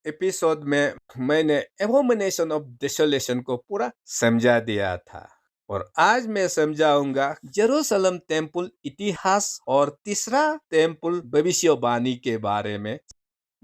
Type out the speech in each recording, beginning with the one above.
Episode में मैंने Abomination of desolation को पूरा समझा दिया था और आज मैं समझाऊंगा जेरूशलम टेम्पल इतिहास और तीसरा टेम्पल भविष्यवाणी के बारे में।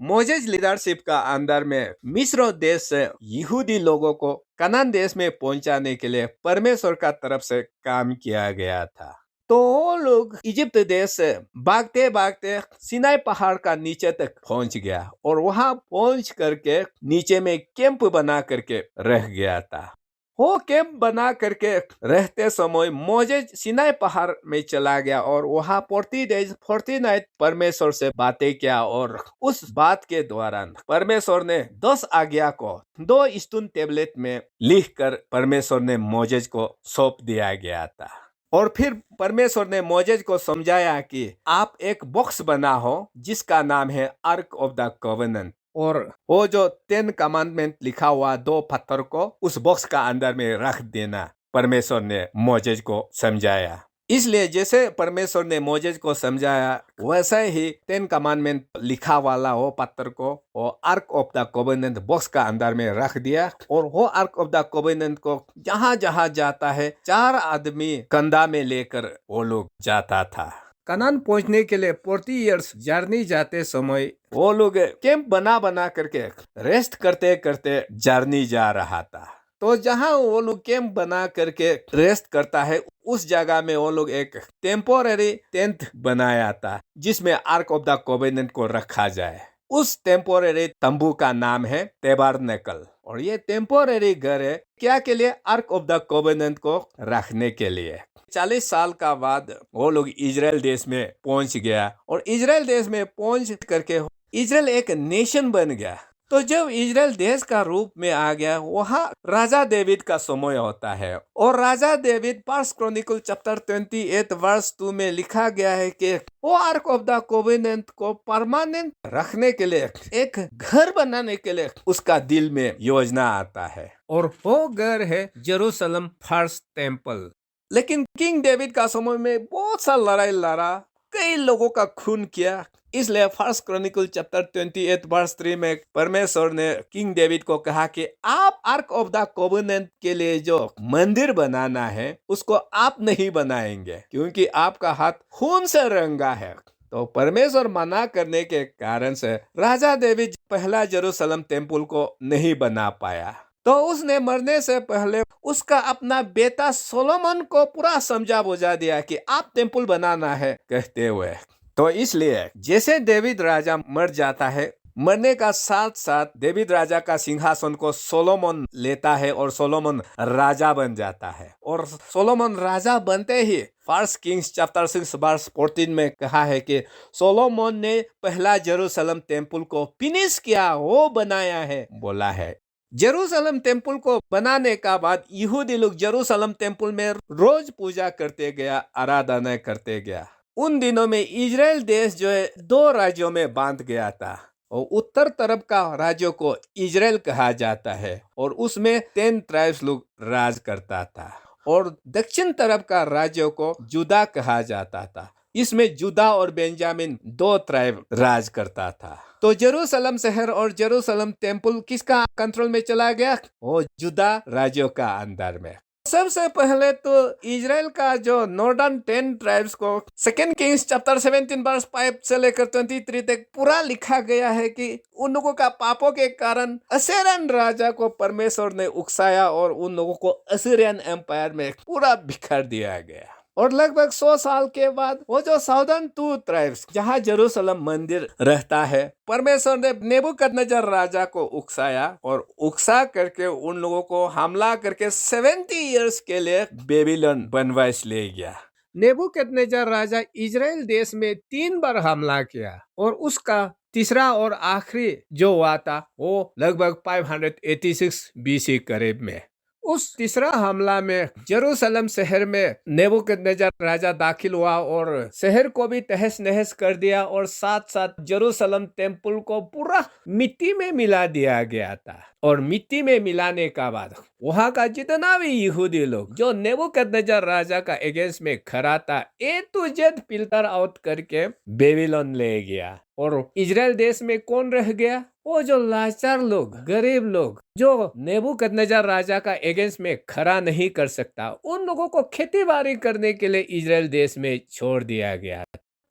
मोजेज लीडरशिप का अंदर में मिस्र देश से यहूदी लोगों को कनान देश में पहुंचाने के लिए परमेश्वर का तरफ से काम किया गया था। तो वो लोग इजिप्ट देश से भागते भागते सिनाई पहाड़ का नीचे तक पहुंच गया और वहां पहुंच करके नीचे में कैंप बना करके रह गया था। वो कैंप बना करके रहते समय मोजेज सिनाई पहाड़ में चला गया और वहां 40 डेज 40 नाइट परमेश्वर से बातें किया और उस बात के दौरान परमेश्वर ने 10 आज्ञा को 2 स्टोन टेबलेट में लिखकर परमेश्वर ने मोजेज को सौंप दिया गया था। और फिर परमेश्वर ने मोजेज को समझाया कि आप एक बॉक्स बनाओ जिसका नाम है आर्क ऑफ द कवेनेंट, और वो जो 10 कमांडमेंट लिखा हुआ 2 पत्थर को उस बॉक्स का अंदर में रख देना परमेश्वर ने मोजेज को समझाया। इसलिए जैसे परमेश्वर ने मोजेज को समझाया वैसा ही 10 कमांडमेंट लिखा वाला वो पत्थर को वो ark of the covenant box का अंदर में रख दिया और वो आर्क ऑफ द कोवेनेंट को जहां जहां जाता है 4 आदमी कंधा में लेकर वो लोग जाता था। कनान पहुंचने के लिए 40 इयर्स जर्नी जाते समय वो लोग कैंप बना बना करके रेस्ट करते करते जर्नी जा रहा था। तो जहां वो लोग कैंप बना करके रेस्ट करता है उस जगह में वो लोग एक टेम्पोररी टेंट बनाया था जिसमें आर्क ऑफ द कोवेनेंट को रखा जाए। उस टेम्पोररी तंबू का नाम है टेबरनेकल और ये टेम्पोररी घर है क्या के लिए? आर्क ऑफ द कोवेनेंट को रखने के लिए। 40 साल का बाद वो लोग इजराइल देश में पहुंच गया और इजराइल देश में पहुंच करके इजराइल एक नेशन बन गया। तो जब इजराइल देश का रूप में आ गया वहाँ राजा डेविड का समय होता है और राजा David first chronicle chapter 28 verse 2 में लिखा गया है कि वो आर्क ऑफ द कोवेनेंट को परमानेंट रखने के लिए एक घर बनाने के लिए उसका दिल में योजना आता है और वो घर है जेरूशलम फर्स्ट टेम्पल। लेकिन किंग डेविड का समय में बहुत सा लड़ाई लड़ा, कई लोगों का खून किया, इसलिए फर्स्ट क्रॉनिकल चैप्टर 28 वर्स 3 में परमेश्वर ने किंग डेविड को कहा कि आप आर्क ऑफ द कोवेनेंट के लिए जो मंदिर बनाना है उसको आप नहीं बनाएंगे क्योंकि आपका हाथ खून से रंगा है। तो परमेश्वर मना करने के कारण से राजा डेविड पहला जेरूशलम टेम्पल को नहीं बना पाया। तो उसने मरने से पहले उसका अपना बेटा सोलोमन को पूरा समझा बुझा दिया कि आप टेम्पल बनाना है कहते हुए। तो इसलिए जैसे डेविड राजा मर जाता है, मरने का साथ साथ डेविड राजा का सिंहासन को सोलोमन लेता है और सोलोमन राजा बन जाता है। और सोलोमन राजा बनते ही फर्स्ट किंग्स चैप्टर 6 वर्स 14 में कहा है कि सोलोमन ने पहला जेरूशलम टेम्पल को फिनिश किया, वो बनाया है बोला है। जेरूशलम टेम्पल को बनाने का बाद यहूदी लोग जेरूशलम टेम्पल में रोज पूजा करते गया, आराधना करते गया। उन दिनों में इजराइल देश जो है 2 राज्यों में बांट गया था और उत्तर तरफ का राज्यों को इजराइल कहा जाता है और उसमें 10 ट्राइब्स लोग राज करता था और दक्षिण तरफ का राज्यों को जुदा कहा जाता था। इसमें जुदा और बेंजामिन 2 ट्राइब राज करता था। तो जेरूशलम शहर और जेरूशलम टेम्पल किसका कंट्रोल में चला गया? वो जुदा राज्यों का अंदर में। सबसे पहले तो इजराइल का जो नॉर्दर्न 10 ट्राइब्स को सेकेंड किंग्स चैप्टर 17 वर्स 5 से लेकर 23 तक पूरा लिखा गया है कि उन लोगों का पापों के कारण असीरियन राजा को परमेश्वर ने उकसाया और उन लोगों को असीरियन एम्पायर में पूरा बिखर दिया गया। और लगभग 100 साल के बाद वो जो साउदर्न 2 ट्राइब्स जहां जेरूशलम मंदिर रहता है, परमेश्वर ने नेबूकदनेस्सर राजा को उकसाया और उकसा करके उन लोगों को हमला करके 70 इयर्स के लिए बेबीलोन बनवास ले गया। नेबूकदनेस्सर राजा इजराइल देश में 3 बार हमला किया और उसका तीसरा और आखिरी जो हुआ था वो लगभग 586 बीसी करीब में। उस तीसरा हमला में जेरूशलम शहर में नेबूकदनेस्सर राजा दाखिल हुआ और शहर को भी तहस नहस कर दिया और साथ साथ जेरूशलम टेम्पल को पूरा मिट्टी में मिला दिया गया था और मिट्टी में मिलाने का बाद वहां का जितना भी यहूदी लोग जो नेबूकदनेस्सर राजा का अगेंस्ट में खड़ा था ए टू जेड फिल्टर आउट करके बेबीलोन ले गया। और इजराइल देश में कौन रह गया? वो जो लाचार लोग, गरीब लोग, जो नेबूकदनेस्सर राजा का अगेंस्ट में खड़ा नहीं कर सकता, उन लोगों को खेती बाड़ी करने के लिए इजराइल देश में छोड़ दिया गया।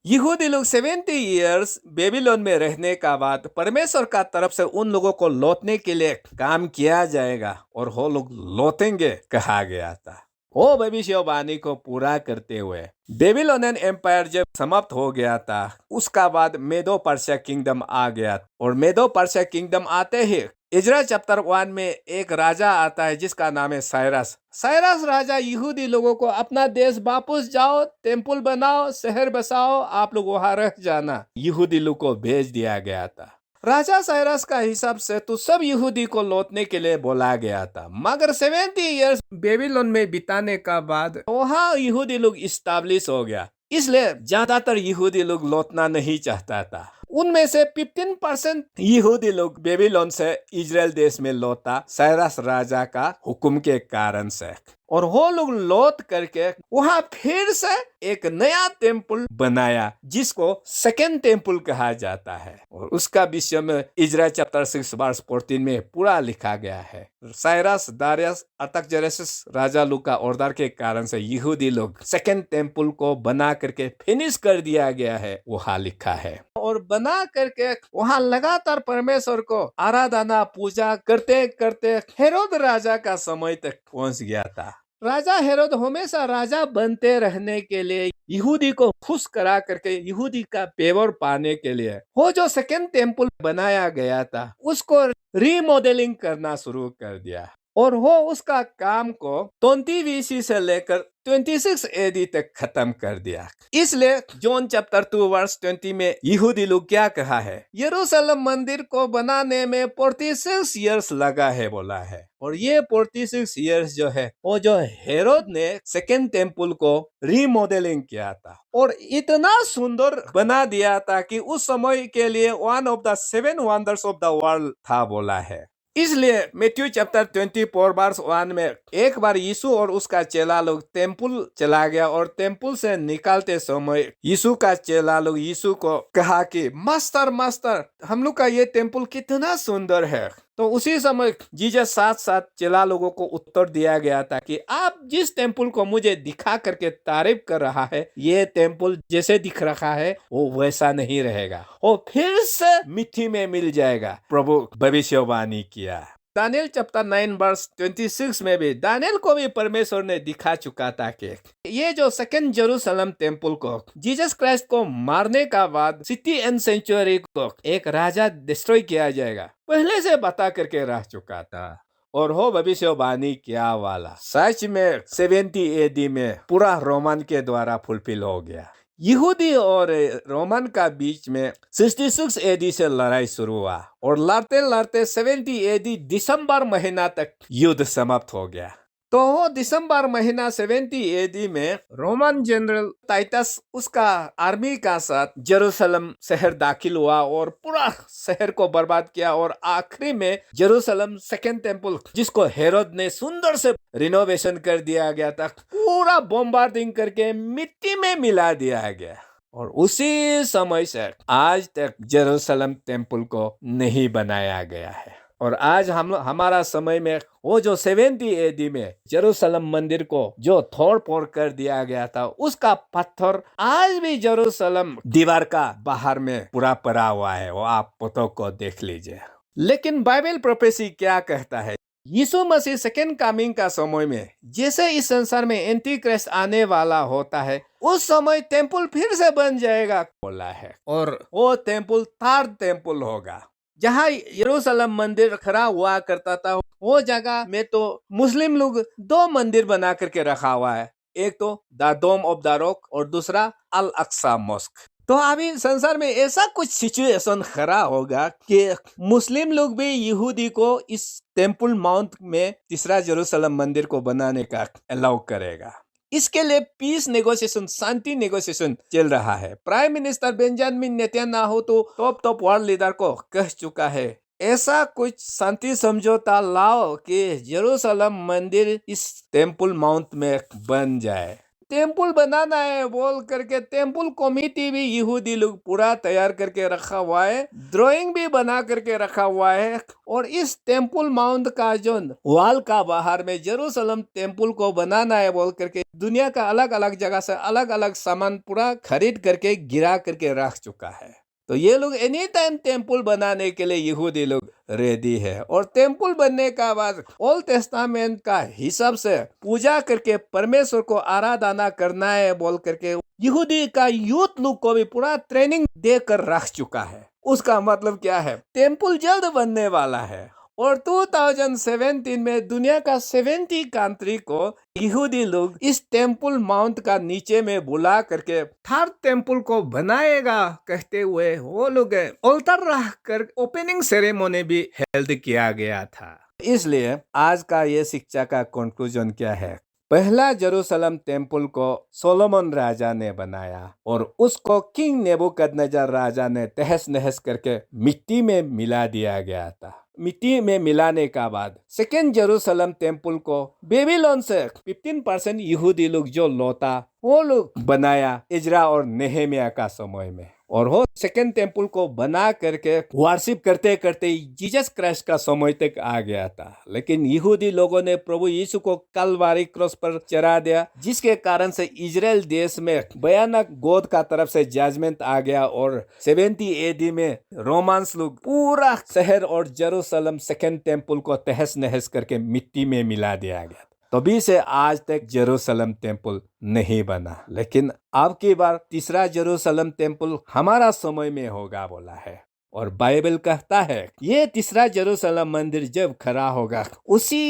यहूदी लोग 70 इयर्स बेबीलोन में रहने का बाद परमेश्वर का तरफ से उन लोगों को लौटने के लिए काम किया जाएगा और वो लोग लौटेंगे कहा गया था। वो भविष्यवाणी को पूरा करते हुए बेबीलोनियन एम्पायर जब समाप्त हो गया था उसका बाद मेदो पर्शिया किंगडम आ गया और मेदो पर्शिया किंगडम आते ही इजराइल चैप्टर 1 में एक राजा आता है जिसका नाम है साइरस। साइरस राजा यहूदी लोगों को अपना देश वापस जाओ, टेम्पल बनाओ, शहर बसाओ, आप लोग वहां रह जाना, यहूदी लोग को भेज दिया गया था। राजा साइरस का हिसाब से तो सब यहूदी को लौटने के लिए बोला गया था, मगर 70 इयर्स बेबीलोन में बिताने का बाद वहाँ यहूदी लोग इस्टेब्लिश हो गया, इसलिए ज्यादातर यहूदी लोग लौटना नहीं चाहता था। उनमें से 15% यहूदी लोग बेबीलोन से इजराइल देश में लौटा साइरस राजा का हुक्म के कारण से, और वो लोग लौट करके वहां फिर से एक नया टेम्पल बनाया जिसको सेकेंड टेम्पल कहा जाता है, और उसका विषय में इजराइल चैप्टर 6 वर्स 14 में पूरा लिखा गया है। साइरस, दारियस, अर्थाक्सर्क्स राजा लोग का ऑर्डर के कारण से यहूदी लोग सेकेंड टेम्पल को बना करके फिनिश कर दिया गया है, वहां लिखा है। और बना करके वहां लगातार परमेश्वर को आराधना पूजा करते करते हेरोद राजा का समय तक पहुंच गया था। राजा हेरोद हमेशा राजा बनते रहने के लिए, यहूदी को खुश करा करके, यहूदी का फेवर पाने के लिए वो जो सेकेंड टेम्पल बनाया गया था उसको रीमॉडलिंग करना शुरू कर दिया, और वो उसका काम को 20 BC से लेकर 26 AD तक खत्म कर दिया। इसलिए जॉन चैप्टर 2 वर्स 20 में यहूदी लोग क्या कहा है? यरूशलेम मंदिर को बनाने में 46 इयर्स लगा है बोला है, और ये 46 इयर्स जो है वो जो हेरोद ने सेकेंड टेम्पल को रीमॉडलिंग किया था और इतना सुंदर बना दिया था कि उस समय के लिए one of the 7 wonders of the world था बोला है। इसलिए मैथ्यू चैप्टर 24 वर्स 1 में एक बार यीशु और उसका चेला लोग टेम्पल चला गया, और टेम्पल से निकालते समय यीशु का चेला लोग यीशु को कहा कि मास्टर मास्टर, हम लोग का ये टेम्पल कितना सुंदर है। तो उसी समय जीसस साथ साथ चेला लोगों को उत्तर दिया गया था कि आप जिस टेम्पल को मुझे दिखा करके तारीफ कर रहा है, ये टेम्पल जैसे दिख रहा है वो वैसा नहीं रहेगा, वो फिर से मिट्टी में मिल जाएगा। प्रभु भविष्यवाणी किया। दानियल चैप्टर 9 वर्स 26 में भी दानियल को भी परमेश्वर ने दिखा चुका था कि ये जो सेकेंड जेरूशलेम टेम्पल को जीसस क्राइस्ट को मारने का बाद सिटी एंड सेंचुरी को एक राजा डिस्ट्रॉय किया जाएगा, पहले से बता करके रह चुका था, और हो भविष्यवाणी किया वाला सच में 70 AD में पूरा रोमन के द्वारा फुलफिल हो गया। यहूदी और रोमन का बीच में 66 AD से लड़ाई शुरू हुआ, और लड़ते लड़ते 70 AD दिसंबर महीना तक युद्ध समाप्त हो गया। तो वो दिसंबर महीना 70 AD में रोमन जनरल टाइटस उसका आर्मी का साथ जेरूशलेम शहर दाखिल हुआ और पूरा शहर को बर्बाद किया, और आखिरी में जेरूशलेम सेकेंड टेम्पल जिसको हेरोद ने सुंदर से रिनोवेशन कर दिया गया था, पूरा बॉम्बार्डिंग करके मिट्टी में मिला दिया गया, और उसी समय से आज तक जेरूशलेम टेम्पल को नहीं बनाया गया है। और आज हमारा समय में वो जो 70 AD में जेरूशलेम मंदिर को जो तोड़ फोड़ कर दिया गया था, उसका पत्थर आज भी जेरूशलेम दीवार का बाहर में पूरा पड़ा हुआ है, वो आप फोटो को देख लीजिए। लेकिन बाइबल प्रोफेसी क्या कहता है? यीशु मसीह सेकेंड कमिंग का समय में जैसे इस संसार में एंटी क्राइस्ट आने वाला होता है, उस समय टेम्पल फिर से बन जाएगा बोला है, और वो टेम्पल थर्ड टेम्पल होगा। जहाँ यरूशलेम मंदिर खड़ा हुआ करता था, वो जगह में तो मुस्लिम लोग 2 मंदिर बना करके रखा हुआ है, एक तो the Dome of the Rock और दूसरा अल अक्सा मॉस्क। तो अभी संसार में ऐसा कुछ सिचुएशन खड़ा होगा कि मुस्लिम लोग भी यहूदी को इस टेम्पल माउंट में तीसरा जेरूशलेम मंदिर को बनाने का अलाउ करेगा। इसके लिए पीस नेगोशिएशन, शांति नेगोशिएशन चल रहा है। प्राइम मिनिस्टर बेंजामिन नेतन्याहू तो टॉप वर्ल्ड लीडर को कह चुका है ऐसा कुछ शांति समझौता लाओ कि यरूशलेम मंदिर इस टेम्पल माउंट में बन जाए। टेम्पल बनाना है बोल करके टेम्पल कमेटी भी यहूदी लोग पूरा तैयार करके रखा हुआ है, ड्राइंग भी बना करके रखा हुआ है। और इस टेम्पल माउंट का जो वॉल का बाहर में यरूशलेम टेम्पल को बनाना है बोल करके दुनिया का अलग अलग जगह से अलग अलग सामान पूरा खरीद करके गिरा करके रख चुका है। तो ये लोग एनी टाइम टेम्पल बनाने के लिए यहूदी लोग रेडी है। और टेम्पल बनने का बाद ओल्ड टेस्टामेंट का हिसाब से पूजा करके परमेश्वर को आराधना करना है बोल करके यहूदी का यूथ लोग को भी पूरा ट्रेनिंग देकर रख चुका है। उसका मतलब क्या है, टेम्पल जल्द बनने वाला है। और 2017 में दुनिया का 70 कंट्री को यहूदी लोग इस टेम्पल माउंट का नीचे में बुला करके थर्ड टेम्पल को बनाएगा कहते हुए वो लोग ऑल्टर रख कर ओपनिंग सेरेमनी भी हेल्ड किया गया था। इसलिए आज का ये शिक्षा का कंक्लूजन क्या है, पहला यरूशलेम टेम्पल को सोलोमन राजा ने बनाया और उसको किंग नेबुकदनेजर राजा ने तहस नहस करके मिट्टी में मिला दिया गया था। मिट्टी में मिलाने का बाद सेकेंड यरूशलेम टेम्पल को बेबीलोन से 15% यहूदी लोग जो लौटा वो लोग बनाया इजरा और नेहेमिया का समय में। और वो सेकेंड टेम्पल को बना करके वर्शिप करते करते जीसस क्राइस्ट का समय तक आ गया था। लेकिन यहूदी लोगों ने प्रभु यीशु को कलवारी क्रॉस पर चढ़ा दिया, जिसके कारण से इजराइल देश में भयानक गॉड का तरफ से जजमेंट आ गया। और 70 एडी में रोमांस लोग पूरा शहर और यरूशलेम सेकेंड टेम्पल को तहस नहस करके मिट्टी में मिला दिया गया। तभी से आज तक यरूशलेम टेम्पल नहीं बना। लेकिन अब की बार तीसरा यरूशलेम टेम्पल हमारा समय में होगा बोला है। और बाइबल कहता है ये तीसरा यरूशलेम मंदिर जब खड़ा होगा उसी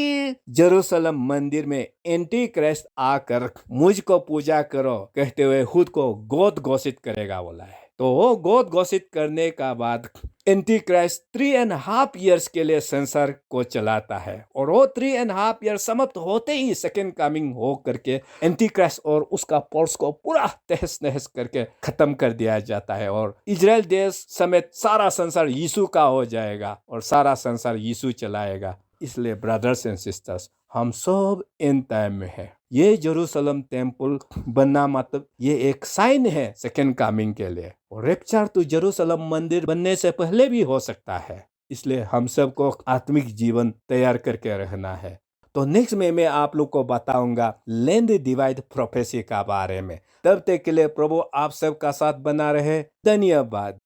यरूशलेम मंदिर में एंटी क्राइस्ट आकर मुझको पूजा करो कहते हुए खुद को गॉड घोषित करेगा बोला है। तो वो गॉड घोषित करने का बाद एंटी क्राइस्ट 3.5 years के लिए संसार को चलाता है। और वो 3.5 years समाप्त होते ही सेकेंड कमिंग हो करके एंटी क्राइस्ट और उसका फोर्स को पूरा तहस नहस करके खत्म कर दिया जाता है। और इजराइल देश समेत सारा संसार यीशु का हो जाएगा और सारा संसार यीशु चलाएगा। इसलिए ब्रदर्स एंड सिस्टर्स, हम सब इन टाइम में है। ये यरूशलेम टेम्पल बनना मतलब ये एक साइन है सेकेंड कमिंग के लिए। और रैप्चर तो यरूशलेम मंदिर बनने से पहले भी हो सकता है। इसलिए हम सबको आत्मिक जीवन तैयार करके रहना है। तो नेक्स्ट में मैं आप लोग को बताऊंगा लैंड डिवाइड प्रोफेसी का बारे में। तब तक के लिए प्रभु आप सबका साथ बना रहे। धन्यवाद।